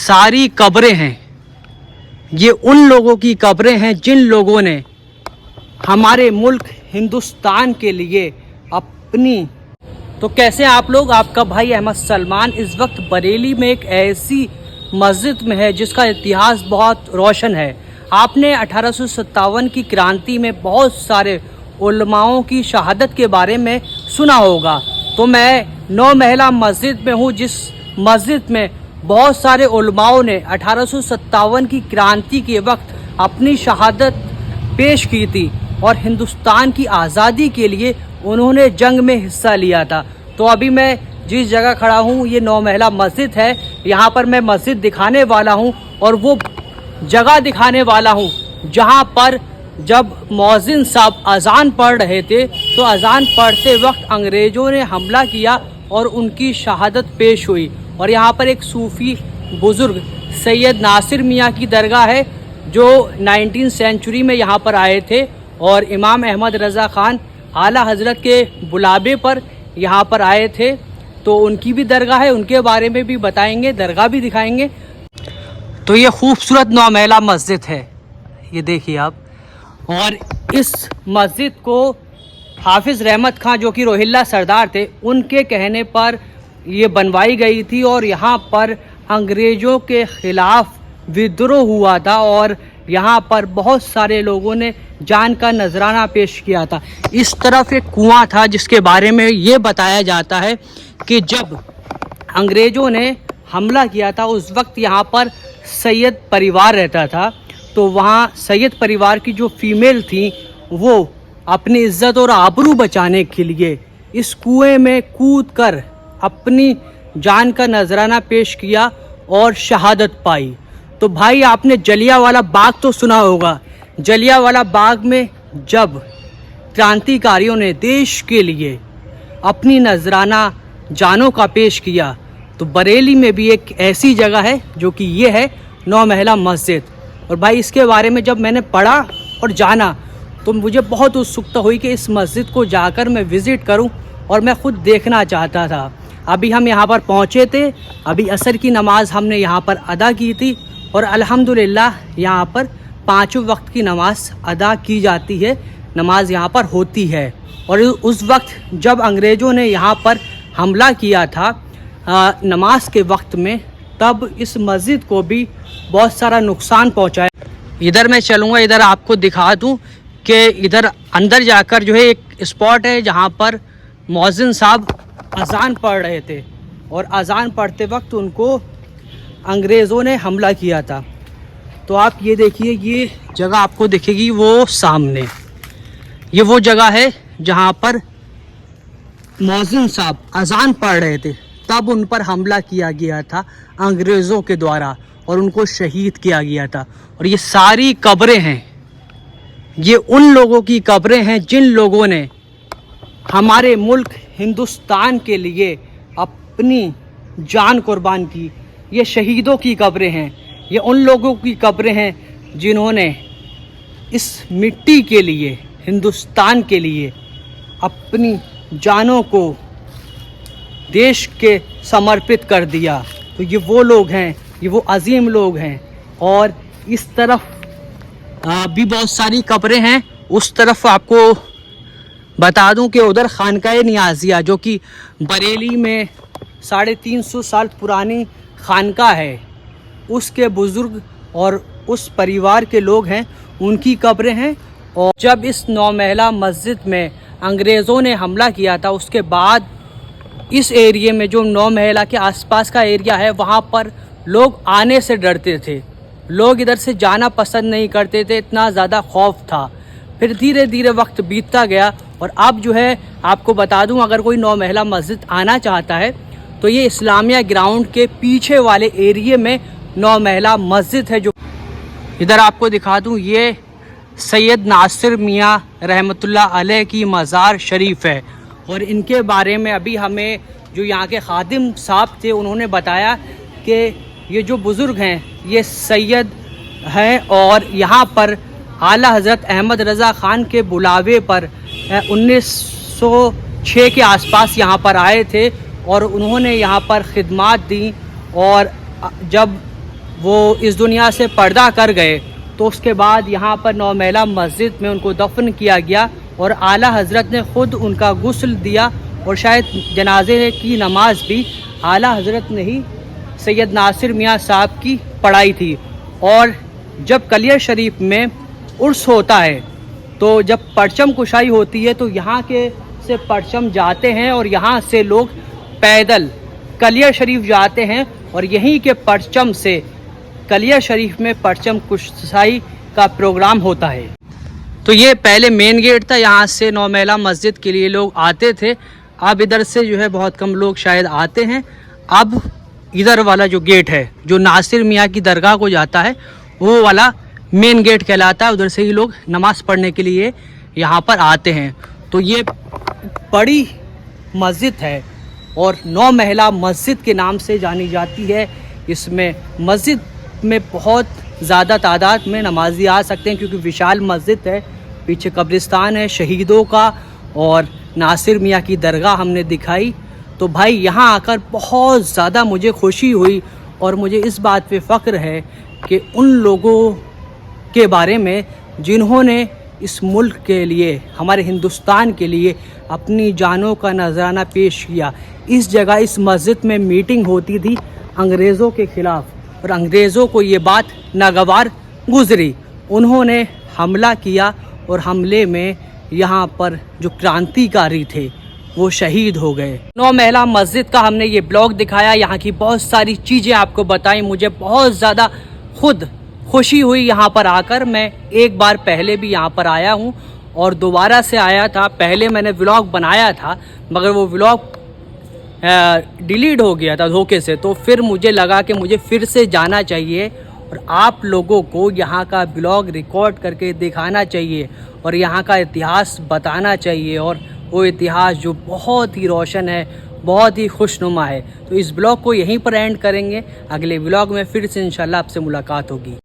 सारी कब्रें हैं, ये उन लोगों की कब्रें हैं जिन लोगों ने हमारे मुल्क हिंदुस्तान के लिए अपनी। तो कैसे आप लोग, आपका भाई अहमद सलमान इस वक्त बरेली में एक ऐसी मस्जिद में है जिसका इतिहास बहुत रोशन है। आपने 1857 की क्रांति में बहुत सारे उलमाओं की शहादत के बारे में सुना होगा। तो मैं 9 महला मस्जिद में हूँ, जिस मस्जिद में बहुत सारे उलमाओं ने 1857 की क्रांति के वक्त अपनी शहादत पेश की थी और हिंदुस्तान की आज़ादी के लिए उन्होंने जंग में हिस्सा लिया था। तो अभी मैं जिस जगह खड़ा हूँ ये 9 महला मस्जिद है। यहाँ पर मैं मस्जिद दिखाने वाला हूँ और वो जगह दिखाने वाला हूँ जहाँ पर जब मौज़िन साहब अज़ान पढ़ रहे थे तो अज़ान पढ़ते वक्त अंग्रेज़ों ने हमला किया और उनकी शहादत पेश हुई। और यहाँ पर एक सूफ़ी बुज़ुर्ग सैयद नासिर मियाँ की दरगाह है जो 19वीं सेंचुरी में यहाँ पर आए थे और इमाम अहमद रज़ा ख़ान आला हज़रत के बुलावे पर यहाँ पर आए थे। तो उनकी भी दरगाह है, उनके बारे में भी बताएंगे, दरगाह भी दिखाएंगे। तो ये खूबसूरत 9 महला मस्जिद है, ये देखिए आप। और इस मस्जिद को हाफिज़ रहमत खां जो कि रोहिल्ला सरदार थे, उनके कहने पर ये बनवाई गई थी और यहाँ पर अंग्रेज़ों के ख़िलाफ़ विद्रोह हुआ था और यहाँ पर बहुत सारे लोगों ने जान का नजराना पेश किया था। इस तरफ एक कुआं था जिसके बारे में ये बताया जाता है कि जब अंग्रेज़ों ने हमला किया था उस वक्त यहाँ पर सैयद परिवार रहता था। तो वहाँ सैयद परिवार की जो फीमेल थी वो अपनी इज़्ज़त और आबरू बचाने के लिए इस कुएं में कूद कर अपनी जान का नजराना पेश किया और शहादत पाई। तो भाई आपने जलियांवाला बाग तो सुना होगा। जलियांवाला बाग में जब क्रांतिकारियों ने देश के लिए अपनी नजराना जानों का पेश किया तो बरेली में भी एक ऐसी जगह है जो कि ये है 9 महला मस्जिद। और भाई इसके बारे में जब मैंने पढ़ा और जाना तो मुझे बहुत उत्सुकता हुई कि इस मस्जिद को जाकर मैं विज़िट करूं और मैं ख़ुद देखना चाहता था। अभी हम यहाँ पर पहुँचे थे, अभी असर की नमाज़ हमने यहाँ पर अदा की थी और अल्हम्दुलिल्लाह यहाँ पर 5 वक्त की नमाज़ अदा की जाती है, नमाज यहाँ पर होती है। और उस वक्त जब अंग्रेज़ों ने यहाँ पर हमला किया था नमाज के वक्त में, तब इस मस्जिद को भी बहुत सारा नुकसान पहुँचा है। इधर मैं चलूँगा, इधर आपको दिखा दूँ कि इधर अंदर जाकर जो है एक स्पॉट है जहाँ पर मौज़िन साहब अज़ान पढ़ रहे थे और अज़ान पढ़ते वक्त उनको अंग्रेज़ों ने हमला किया था। तो आप ये देखिए, ये जगह आपको दिखेगी वो सामने, ये वो जगह है जहाँ पर मौज़िन साहब अज़ान पढ़ रहे थे, तब उन पर हमला किया गया था अंग्रेज़ों के द्वारा और उनको शहीद किया गया था। और ये सारी कब्रें हैं, ये उन लोगों की कब्रें हैं जिन लोगों ने हमारे मुल्क हिंदुस्तान के लिए अपनी जान कुर्बान की। ये शहीदों की कब्रें हैं, ये उन लोगों की कब्रें हैं जिन्होंने इस मिट्टी के लिए, हिंदुस्तान के लिए अपनी जानों को देश के समर्पित कर दिया। तो ये वो लोग हैं, ये वो अजीम लोग हैं। और इस तरफ भी बहुत सारी कब्रें हैं। उस तरफ आपको बता दूं कि उधर खानकाए नियाज़िया जो कि बरेली में 350 साल पुरानी खानका है, उसके बुज़ुर्ग और उस परिवार के लोग हैं, उनकी कब्रें हैं। और जब इस 9 महला मस्जिद में अंग्रेज़ों ने हमला किया था उसके बाद इस एरिए में जो 9 महला के आसपास का एरिया है वहाँ पर लोग आने से डरते थे, लोग इधर से जाना पसंद नहीं करते थे, इतना ज़्यादा खौफ था। फिर धीरे धीरे वक्त बीतता गया और अब जो है आपको बता दूं, अगर कोई 9 महला मस्जिद आना चाहता है तो ये इस्लामिया ग्राउंड के पीछे वाले एरिए में 9 महला मस्जिद है। जो इधर आपको दिखा दूं, ये सैयद नासिर मियाँ रहमतुल्लाह अलैह की मज़ार शरीफ है। और इनके बारे में अभी हमें जो यहाँ के खादिम साहब थे उन्होंने बताया कि ये जो बुज़ुर्ग हैं ये सैयद हैं और यहाँ पर आला हज़रत अहमद रज़ा ख़ान के बुलावे पर 1906 के आसपास यहाँ पर आए थे और उन्होंने यहाँ पर ख़िदमत दी। और जब वो इस दुनिया से पर्दा कर गए, तो उसके बाद यहाँ पर नौमेला मस्जिद में उनको दफन किया गया और आला हज़रत ने ख़ुद उनका गुस्ल दिया और शायद जनाजे की नमाज भी आला हज़रत ने ही सैयद नासिर मियाँ साहब की पढ़ाई थी। और जब कलियर शरीफ में उर्स होता है तो जब परचम कुशाई होती है तो यहाँ के से परचम जाते हैं और यहाँ से लोग पैदल कलियर शरीफ जाते हैं और यहीं के परचम से कलियर शरीफ में परचम कुशाई का प्रोग्राम होता है। तो ये पहले मेन गेट था, यहाँ से नौमेला मस्जिद के लिए लोग आते थे। अब इधर से जो है बहुत कम लोग शायद आते हैं। अब इधर वाला जो गेट है जो नासिर मियाँ की दरगाह को जाता है वो वाला मेन गेट कहलाता है। उधर से ही लोग नमाज़ पढ़ने के लिए यहाँ पर आते हैं। तो ये बड़ी मस्जिद है और 9 महला मस्जिद के नाम से जानी जाती है। इसमें मस्जिद में बहुत ज़्यादा तादाद में नमाजी आ सकते हैं क्योंकि विशाल मस्जिद है। पीछे कब्रिस्तान है शहीदों का और नासिर मियाँ की दरगाह हमने दिखाई। तो भाई यहाँ आकर बहुत ज़्यादा मुझे खुशी हुई और मुझे इस बात पे फ़ख्र है कि उन लोगों के बारे में जिन्होंने इस मुल्क के लिए, हमारे हिंदुस्तान के लिए अपनी जानों का नजराना पेश किया। इस जगह इस मस्जिद में मीटिंग होती थी अंग्रेज़ों के ख़िलाफ़ और अंग्रेज़ों को ये बात नागवार गुजरी। उन्होंने हमला किया और हमले में यहाँ पर जो क्रांतिकारी थे वो शहीद हो गए। 9 महला मस्जिद का हमने ये ब्लॉग दिखाया, यहाँ की बहुत सारी चीज़ें आपको बताई। मुझे बहुत ज़्यादा खुद खुशी हुई यहाँ पर आकर। मैं एक बार पहले भी यहाँ पर आया हूँ और दोबारा से आया था। पहले मैंने व्लॉग बनाया था मगर वो व्लॉग डिलीट हो गया था धोखे से, तो फिर मुझे लगा कि मुझे फिर से जाना चाहिए और आप लोगों को यहाँ का ब्लॉग रिकॉर्ड करके दिखाना चाहिए और यहाँ का इतिहास बताना चाहिए। और वो इतिहास जो बहुत ही रोशन है, बहुत ही खुशनुमा है। तो इस ब्लॉग को यहीं पर एंड करेंगे। अगले ब्लॉग में फिर से इंशाल्लाह आपसे मुलाकात होगी।